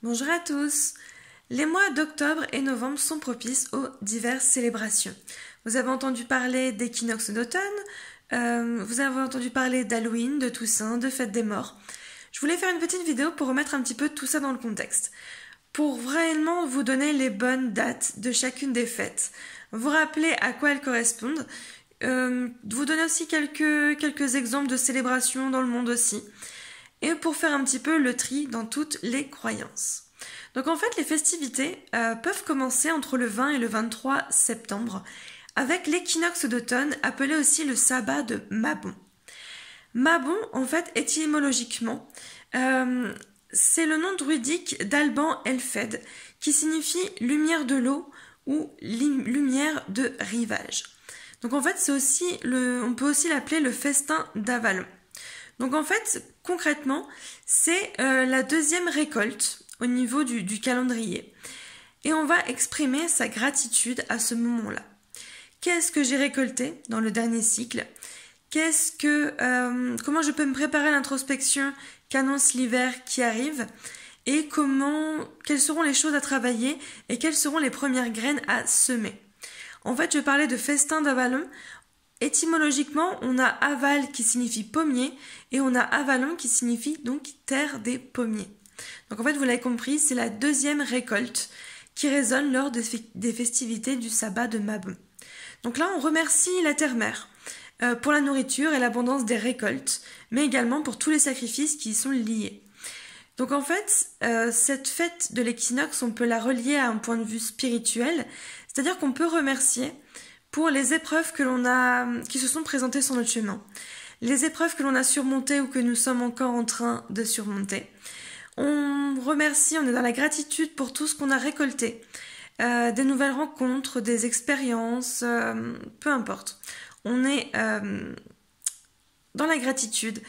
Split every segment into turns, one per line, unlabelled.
Bonjour à tous. Les mois d'octobre et novembre sont propices aux diverses célébrations. Vous avez entendu parler d'équinoxe d'automne, vous avez entendu parler d'Halloween, de Toussaint, de Fête des Morts. Je voulais faire une petite vidéo pour remettre un petit peu tout ça dans le contexte, pour vraiment vous donner les bonnes dates de chacune des fêtes, vous rappeler à quoi elles correspondent, vous donner aussi quelques exemples de célébrations dans le monde aussi, et pour faire un petit peu le tri dans toutes les croyances. Donc en fait, les festivités peuvent commencer entre le 20 et le 23 septembre avec l'équinoxe d'automne appelé aussi le sabbat de Mabon. Mabon, en fait, étymologiquement, c'est le nom druidique d'Alban Elfed qui signifie lumière de l'eau ou lumière de rivage. Donc en fait, on peut aussi l'appeler le festin d'Avalon. Donc en fait, concrètement, c'est la deuxième récolte au niveau du calendrier. Et on va exprimer sa gratitude à ce moment-là. Qu'est-ce que j'ai récolté dans le dernier cycle? Comment je peux me préparer à l'introspection qu'annonce l'hiver qui arrive? Et quelles seront les choses à travailler et quelles seront les premières graines à semer? En fait, je parlais de festin d'Avalon. Étymologiquement, on a aval qui signifie pommier et on a avalon qui signifie donc terre des pommiers. Donc en fait, vous l'avez compris, c'est la deuxième récolte qui résonne lors des festivités du sabbat de Mabon. Donc là, on remercie la terre-mère pour la nourriture et l'abondance des récoltes, mais également pour tous les sacrifices qui y sont liés. Donc en fait, cette fête de l'équinoxe, on peut la relier à un point de vue spirituel, c'est-à-dire qu'on peut remercier pour les épreuves qui se sont présentées sur notre chemin, les épreuves que l'on a surmontées ou que nous sommes encore en train de surmonter. On remercie, on est dans la gratitude pour tout ce qu'on a récolté, des nouvelles rencontres, des expériences, peu importe. On est dans la gratitude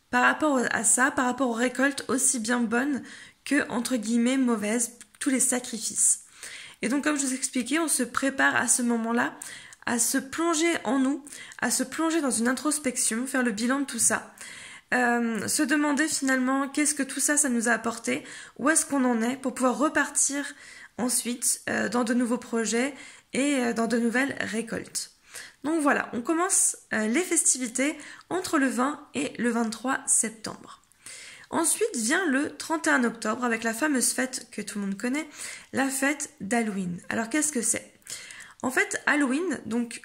par rapport à ça, par rapport aux récoltes aussi bien bonnes que, entre guillemets, mauvaises, tous les sacrifices. Et donc, comme je vous expliquais, on se prépare à ce moment-là à se plonger en nous, à se plonger dans une introspection, faire le bilan de tout ça, se demander finalement qu'est-ce que tout ça, ça nous a apporté, où est-ce qu'on en est pour pouvoir repartir ensuite dans de nouveaux projets et dans de nouvelles récoltes. Donc voilà, on commence les festivités entre le 20 et le 23 septembre. Ensuite vient le 31 octobre avec la fameuse fête que tout le monde connaît, la fête d'Halloween. Alors qu'est-ce que c'est? En fait, Halloween, donc,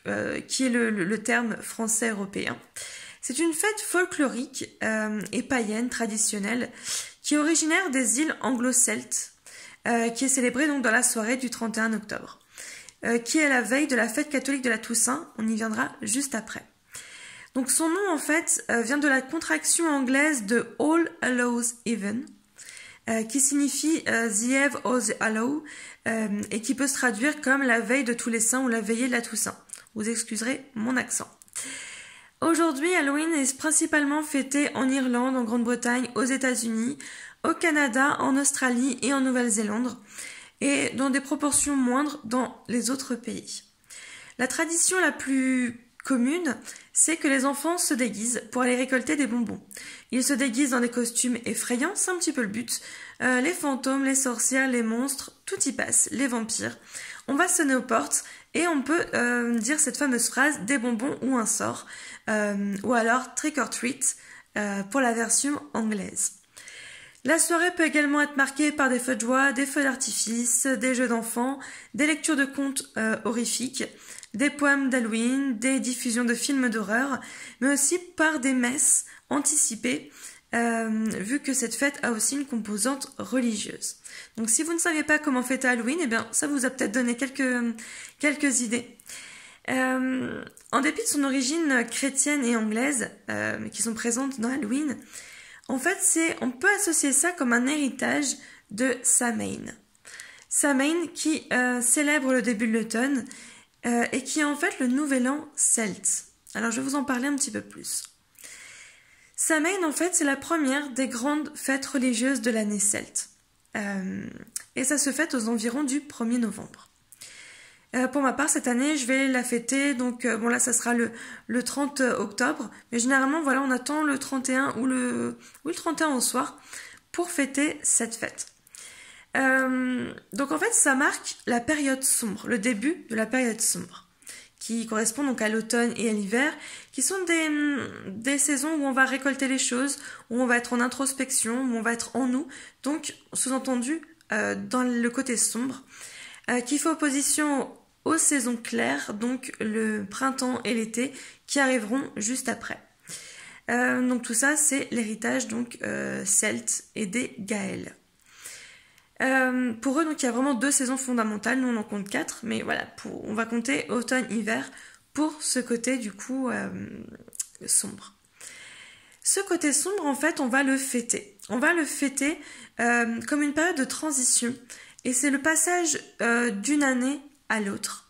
qui est le terme français européen, c'est une fête folklorique et païenne traditionnelle qui est originaire des îles anglo-celtes, qui est célébrée donc dans la soirée du 31 octobre, qui est la veille de la fête catholique de la Toussaint. On y viendra juste après. Donc son nom en fait vient de la contraction anglaise de All Hallows Even, qui signifie The Eve of the Hallow, et qui peut se traduire comme la veille de tous les saints ou la veillée de la Toussaint. Vous excuserez mon accent. Aujourd'hui, Halloween est principalement fêté en Irlande, en Grande-Bretagne, aux États-Unis, au Canada, en Australie et en Nouvelle-Zélande, et dans des proportions moindres dans les autres pays. La tradition la plus commune, c'est que les enfants se déguisent pour aller récolter des bonbons. Ils se déguisent dans des costumes effrayants, c'est un petit peu le but. Les fantômes, les sorcières, les monstres, tout y passe, les vampires. On va sonner aux portes et on peut dire cette fameuse phrase « des bonbons ou un sort » ou alors « trick or treat » pour la version anglaise. La soirée peut également être marquée par des feux de joie, des feux d'artifice, des jeux d'enfants, des lectures de contes horrifiques, des poèmes d'Halloween, des diffusions de films d'horreur, mais aussi par des messes anticipées, vu que cette fête a aussi une composante religieuse. Donc si vous ne saviez pas comment fêter Halloween, eh bien ça vous a peut-être donné quelques idées. En dépit de son origine chrétienne et anglaise, qui sont présentes dans Halloween, en fait on peut associer ça comme un héritage de Samhain. Samhain qui célèbre le début de l'automne, et qui est en fait le nouvel an celte. Alors je vais vous en parler un petit peu plus. Samhain, en fait, c'est la première des grandes fêtes religieuses de l'année celte. Et ça se fête aux environs du 1er novembre. Pour ma part, cette année, je vais la fêter, donc bon là, ça sera le 30 octobre, mais généralement, voilà, on attend le 31 ou le 31 au soir pour fêter cette fête. Donc en fait, ça marque la période sombre, le début de la période sombre, qui correspond donc à l'automne et à l'hiver, qui sont des saisons où on va récolter les choses, où on va être en introspection, où on va être en nous, donc sous-entendu dans le côté sombre, qui fait opposition aux saisons claires, donc le printemps et l'été, qui arriveront juste après. Donc tout ça, c'est l'héritage donc celte et des Gaëls. Pour eux, donc il y a vraiment 2 saisons fondamentales. Nous on en compte 4, mais voilà, on va compter automne-hiver pour ce côté du coup sombre. Ce côté sombre, en fait, on va le fêter. On va le fêter comme une période de transition, et c'est le passage d'une année à l'autre.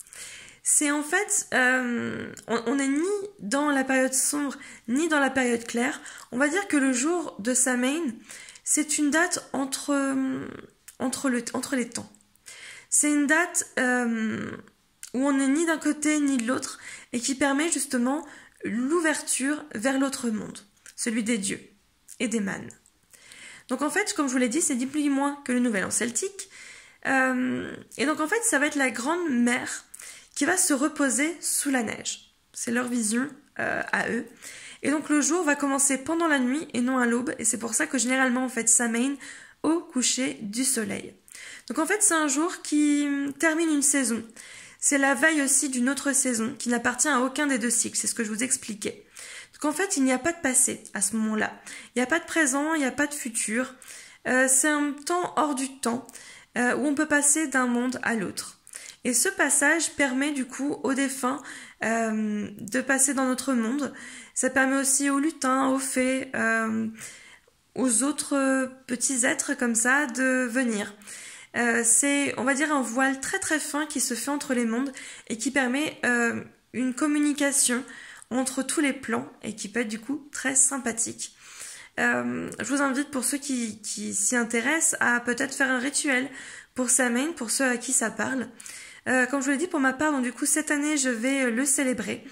C'est en fait, on n'est ni dans la période sombre, ni dans la période claire. On va dire que le jour de Samhain, c'est une date entre les temps. C'est une date où on n'est ni d'un côté ni de l'autre, et qui permet justement l'ouverture vers l'autre monde, celui des dieux et des mânes. Donc en fait, comme je vous l'ai dit, c'est ni plus ni moins que le Nouvel An celtique. Et donc en fait, ça va être la grande mère qui va se reposer sous la neige. C'est leur vision à eux. Et donc le jour va commencer pendant la nuit et non à l'aube, et c'est pour ça que généralement on fête Samhain au coucher du soleil. Donc en fait, c'est un jour qui termine une saison. C'est la veille aussi d'une autre saison qui n'appartient à aucun des 2 cycles, c'est ce que je vous expliquais. Donc en fait, il n'y a pas de passé à ce moment-là. Il n'y a pas de présent, il n'y a pas de futur. C'est un temps hors du temps où on peut passer d'un monde à l'autre. Et ce passage permet du coup aux défunts de passer dans notre monde. Ça permet aussi aux lutins, aux fées, aux autres petits êtres comme ça de venir. C'est, on va dire, un voile très très fin qui se fait entre les mondes et qui permet une communication entre tous les plans et qui peut être du coup très sympathique. Je vous invite, pour ceux qui s'y intéressent, à peut-être faire un rituel pour Samhain, pour ceux à qui ça parle. Comme je vous l'ai dit, pour ma part, donc du coup cette année je vais le célébrer.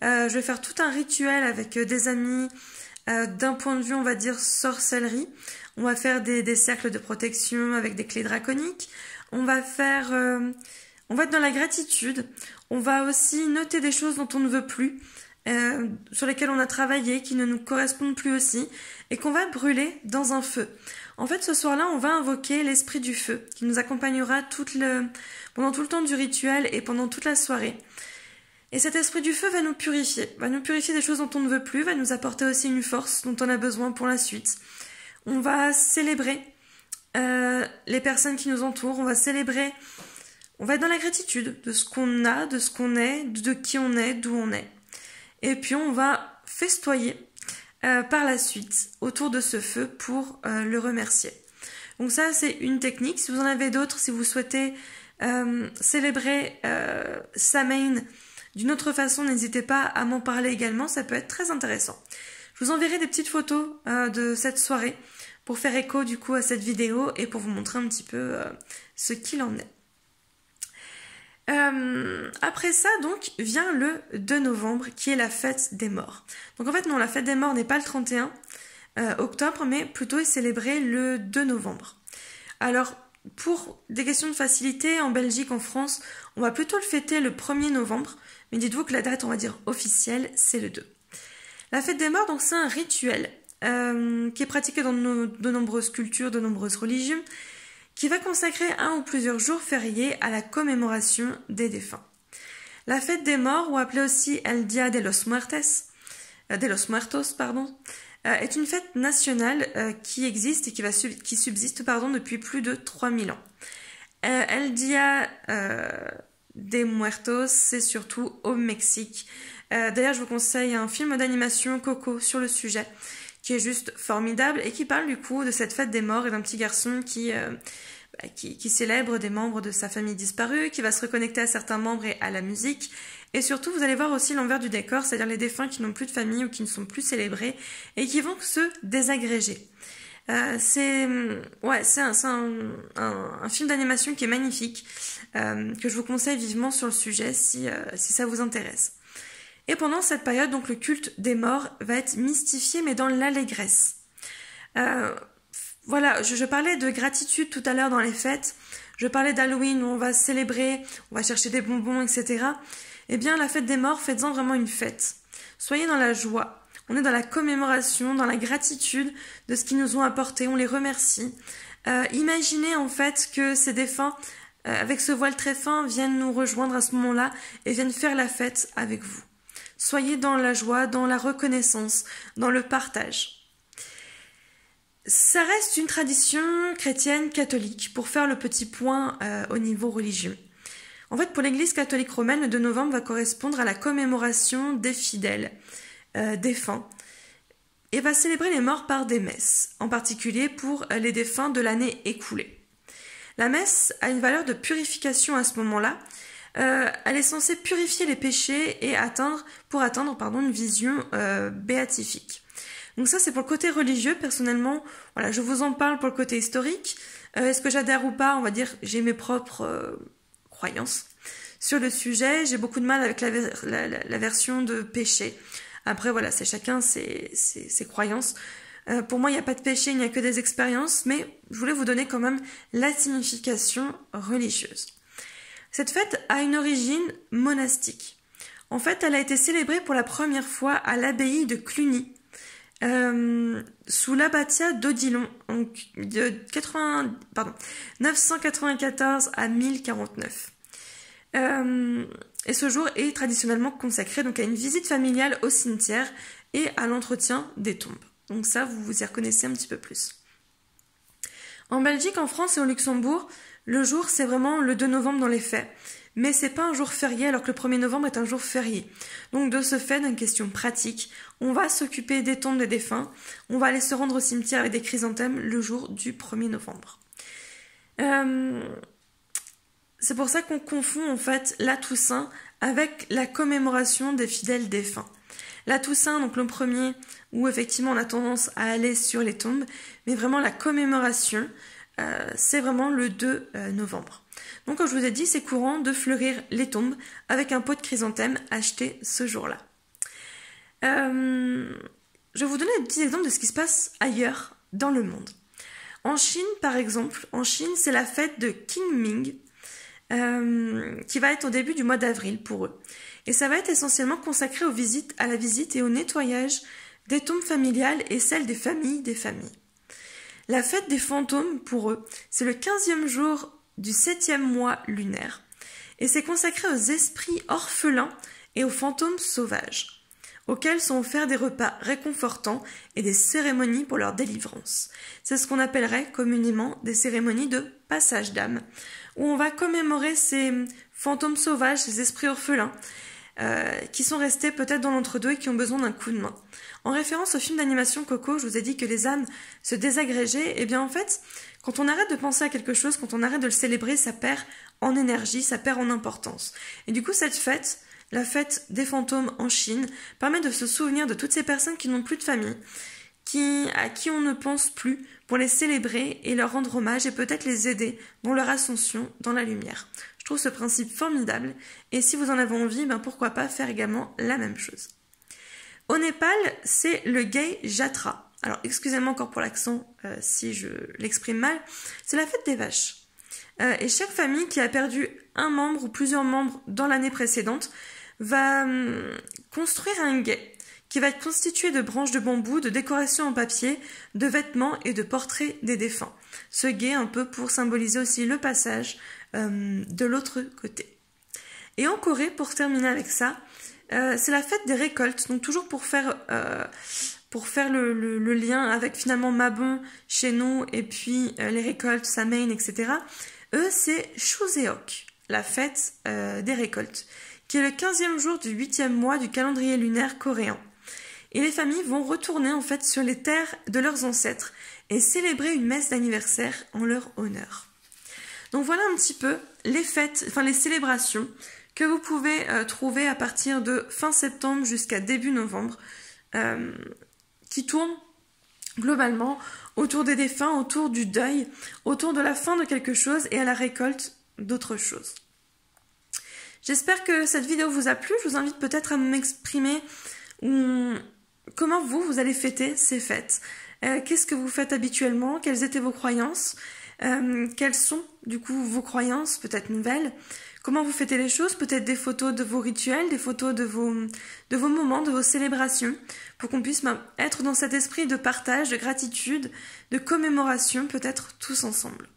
Je vais faire tout un rituel avec des amis d'un point de vue, on va dire, sorcellerie. On va faire des cercles de protection avec des clés draconiques. On va être dans la gratitude. On va aussi noter des choses dont on ne veut plus, sur lesquelles on a travaillé, qui ne nous correspondent plus aussi, et qu'on va brûler dans un feu. En fait, ce soir-là, on va invoquer l'esprit du feu, qui nous accompagnera pendant tout le temps du rituel et pendant toute la soirée. Et cet esprit du feu va nous purifier des choses dont on ne veut plus, va nous apporter aussi une force dont on a besoin pour la suite. On va célébrer les personnes qui nous entourent, on va être dans la gratitude de ce qu'on a, de ce qu'on est, de qui on est, d'où on est. Et puis on va festoyer par la suite autour de ce feu pour le remercier. Donc ça, c'est une technique. Si vous en avez d'autres, si vous souhaitez célébrer Samhain d'une autre façon, n'hésitez pas à m'en parler également, ça peut être très intéressant. Je vous enverrai des petites photos de cette soirée pour faire écho du coup à cette vidéo et pour vous montrer un petit peu ce qu'il en est. Après ça, donc, vient le 2 novembre, qui est la fête des morts. Donc en fait, non, la fête des morts n'est pas le 31 octobre, mais plutôt est célébrée le 2 novembre. Alors, pour des questions de facilité, en Belgique, en France, on va plutôt le fêter le 1er novembre, mais dites-vous que la date, on va dire, officielle, c'est le 2. La fête des morts, donc, c'est un rituel qui est pratiqué dans de nombreuses cultures, de nombreuses religions, qui va consacrer un ou plusieurs jours fériés à la commémoration des défunts. La fête des morts, ou appelée aussi El Dia de los Muertos, est une fête nationale qui existe et qui subsiste depuis plus de 3000 ans. El Dia de Muertos, c'est surtout au Mexique. D'ailleurs, je vous conseille un film d'animation Coco sur le sujet, qui est juste formidable et qui parle du coup de cette fête des morts et d'un petit garçon qui célèbre des membres de sa famille disparue, qui va se reconnecter à certains membres et à la musique. Et surtout, vous allez voir aussi l'envers du décor, c'est-à-dire les défunts qui n'ont plus de famille ou qui ne sont plus célébrés et qui vont se désagréger. C'est un film d'animation qui est magnifique, que je vous conseille vivement sur le sujet si ça vous intéresse. Et pendant cette période, donc, le culte des morts va être mystifié, mais dans l'allégresse. voilà, je parlais de gratitude tout à l'heure dans les fêtes. Je parlais d'Halloween où on va célébrer, on va chercher des bonbons, etc. Eh bien, la fête des morts, faites-en vraiment une fête. Soyez dans la joie. On est dans la commémoration, dans la gratitude de ce qu'ils nous ont apporté. On les remercie. Imaginez en fait que ces défunts, avec ce voile très fin, viennent nous rejoindre à ce moment-là et viennent faire la fête avec vous. Soyez dans la joie, dans la reconnaissance, dans le partage. Ça reste une tradition chrétienne catholique pour faire le petit point au niveau religieux. En fait, pour l'Église catholique romaine, le 2 novembre va correspondre à la commémoration des fidèles défunts et va célébrer les morts par des messes, en particulier pour les défunts de l'année écoulée. La messe a une valeur de purification à ce moment-là. Elle est censée purifier les péchés et atteindre une vision béatifique. Donc ça, c'est pour le côté religieux. Personnellement, voilà, je vous en parle pour le côté historique. Est-ce que j'adhère ou pas? On va dire, j'ai mes propres croyances sur le sujet. J'ai beaucoup de mal avec la version de péché. Après, voilà, c'est chacun ses croyances. Pour moi, il n'y a pas de péché, il n'y a que des expériences, mais je voulais vous donner quand même la signification religieuse. Cette fête a une origine monastique. En fait, elle a été célébrée pour la première fois à l'abbaye de Cluny, sous l'abbatiat d'Odilon, de 994 à 1049. Et ce jour est traditionnellement consacré donc à une visite familiale au cimetière et à l'entretien des tombes. Donc ça, vous vous y reconnaissez un petit peu plus. En Belgique, en France et au Luxembourg, le jour, c'est vraiment le 2 novembre dans les faits. Mais c'est pas un jour férié alors que le 1er novembre est un jour férié. Donc de ce fait, d'une question pratique, on va s'occuper des tombes des défunts, on va aller se rendre au cimetière avec des chrysanthèmes le jour du 1er novembre. C'est pour ça qu'on confond en fait la Toussaint avec la commémoration des fidèles défunts. La Toussaint, donc le premier, où effectivement on a tendance à aller sur les tombes, mais vraiment la commémoration, c'est vraiment le 2 novembre. Donc comme je vous ai dit, c'est courant de fleurir les tombes avec un pot de chrysanthème acheté ce jour-là. Je vais vous donner des petits exemples de ce qui se passe ailleurs dans le monde. En Chine, par exemple, c'est la fête de Qingming, qui va être au début du mois d'avril pour eux. Et ça va être essentiellement consacré à la visite et au nettoyage des tombes familiales et celles des familles des familles. La fête des fantômes, pour eux, c'est le 15e jour du 7e mois lunaire. Et c'est consacré aux esprits orphelins et aux fantômes sauvages, auxquels sont offerts des repas réconfortants et des cérémonies pour leur délivrance. C'est ce qu'on appellerait communément des cérémonies de passage d'âme, où on va commémorer ces fantômes sauvages, ces esprits orphelins, qui sont restés peut-être dans l'entre-deux et qui ont besoin d'un coup de main. En référence au film d'animation Coco, je vous ai dit que les âmes se désagrégeaient. Et bien en fait, quand on arrête de penser à quelque chose, quand on arrête de le célébrer, ça perd en énergie, ça perd en importance. Et du coup, cette fête, la fête des fantômes en Chine, permet de se souvenir de toutes ces personnes qui n'ont plus de famille, à qui on ne pense plus, pour les célébrer et leur rendre hommage et peut-être les aider dans leur ascension dans la lumière. Je trouve ce principe formidable et si vous en avez envie, pourquoi pas faire également la même chose. Au Népal, c'est le Gai Jatra. Alors, excusez-moi encore pour l'accent si je l'exprime mal. C'est la fête des vaches. Et chaque famille qui a perdu un membre ou plusieurs membres dans l'année précédente va construire un guet qui va être constitué de branches de bambou, de décorations en papier, de vêtements et de portraits des défunts. Ce guet un peu pour symboliser aussi le passage de l'autre côté. Et en Corée, pour terminer avec ça, c'est la fête des récoltes, donc toujours pour faire le lien avec finalement Mabon chez nous et puis les récoltes, Samhain, etc. Eux, c'est Chuseok, la fête des récoltes, qui est le 15e jour du 8e mois du calendrier lunaire coréen. Et les familles vont retourner en fait sur les terres de leurs ancêtres et célébrer une messe d'anniversaire en leur honneur. Donc voilà un petit peu les fêtes, les célébrations que vous pouvez trouver à partir de fin septembre jusqu'à début novembre, qui tournent globalement autour des défunts, autour du deuil, autour de la fin de quelque chose et à la récolte d'autre chose. J'espère que cette vidéo vous a plu. Je vous invite peut-être à m'exprimer comment vous allez fêter ces fêtes. Qu'est-ce que vous faites habituellement? Quelles étaient vos croyances? Quelles sont du coup vos croyances, peut-être nouvelles? Comment vous fêtez les choses? Peut-être des photos de vos rituels, des photos de vos moments, de vos célébrations, pour qu'on puisse être dans cet esprit de partage, de gratitude, de commémoration, peut-être tous ensemble.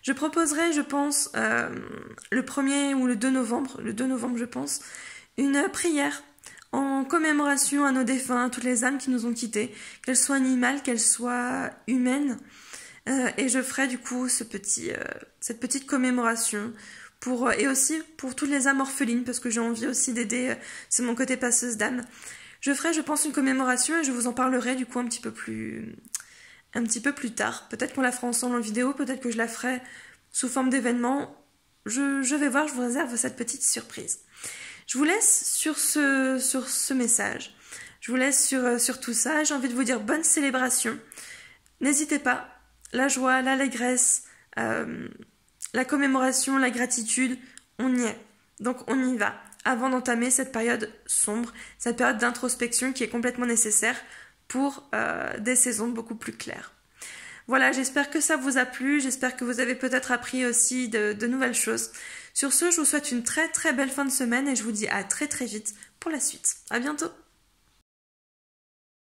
Je proposerai, je pense, le 1er ou le 2 novembre, je pense, une prière en commémoration à nos défunts, à toutes les âmes qui nous ont quittés, qu'elles soient animales, qu'elles soient humaines. Et je ferai du coup cette petite commémoration et aussi pour toutes les âmes orphelines, parce que j'ai envie aussi d'aider, c'est mon côté passeuse d'âme. Je ferai, je pense, une commémoration et je vous en parlerai du coup un petit peu plus tard. Peut-être qu'on la fera ensemble en vidéo, peut-être que je la ferai sous forme d'événement. Je vais voir, je vous réserve cette petite surprise. Je vous laisse sur ce message. Je vous laisse sur tout ça. J'ai envie de vous dire bonne célébration. N'hésitez pas. La joie, l'allégresse, la commémoration, la gratitude, on y est. Donc on y va. Avant d'entamer cette période sombre, cette période d'introspection qui est complètement nécessaire pour des saisons beaucoup plus claires. Voilà, j'espère que ça vous a plu, j'espère que vous avez peut-être appris aussi de nouvelles choses. Sur ce, je vous souhaite une très très belle fin de semaine et je vous dis à très très vite pour la suite. À bientôt!